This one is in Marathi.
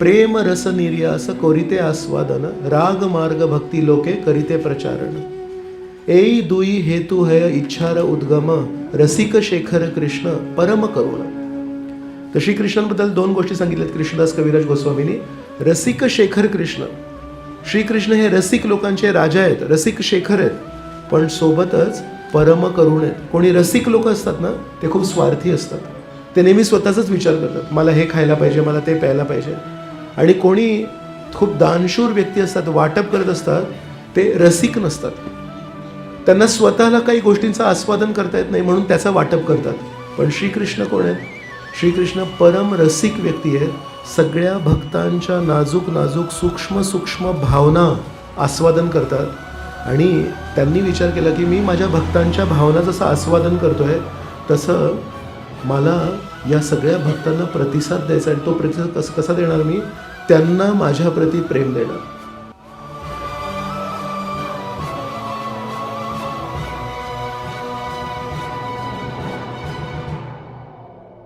प्रेम रस निर्यास कोरिते आस्वादन, राग मार्ग भक्ती लोके करिते प्रचारण. एई दुई हेतु है इच्छार उद्गम, रसिक शेखर कृष्ण परम करुण. तर श्रीकृष्णांबद्दल दोन गोष्टी सांगितल्यात कृष्णदास कविराज गोस्वामींनी. रसिक शेखर कृष्ण, श्रीकृष्ण हे रसिक लोकांचे राजा आहेत, रसिक शेखर आहेत, पण सोबतच परम करुण आहेत. कोणी रसिक लोक असतात ना ते खूप स्वार्थी असतात, ते नेहमी स्वतःचाच विचार करतात, मला हे खायला पाहिजे, मला ते प्यायला पाहिजे. आणि कोणी खूप दानशूर व्यक्ती असतात, वाटप करत असतात, ते रसिक नसतात. त्यांना स्वतःला काही गोष्टींचं आस्वादन करता येत नाही म्हणून त्याचं वाटप करतात. पण श्रीकृष्ण कोण आहेत? श्रीकृष्ण परम रसिक व्यक्ती आहेत. सगळ्या भक्तांच्या नाजूक नाजूक सूक्ष्म सूक्ष्म भावना आस्वादन करतात. आणि त्यांनी विचार केला की मी माझ्या भक्तांच्या भावना जसं आस्वादन करतोय तसं मला या सगळ्या भक्तांना प्रतिसाद द्यायचा आहे. तो प्रतिसाद कसा देणार? मी त्यांना माझ्याप्रती प्रेम देणार.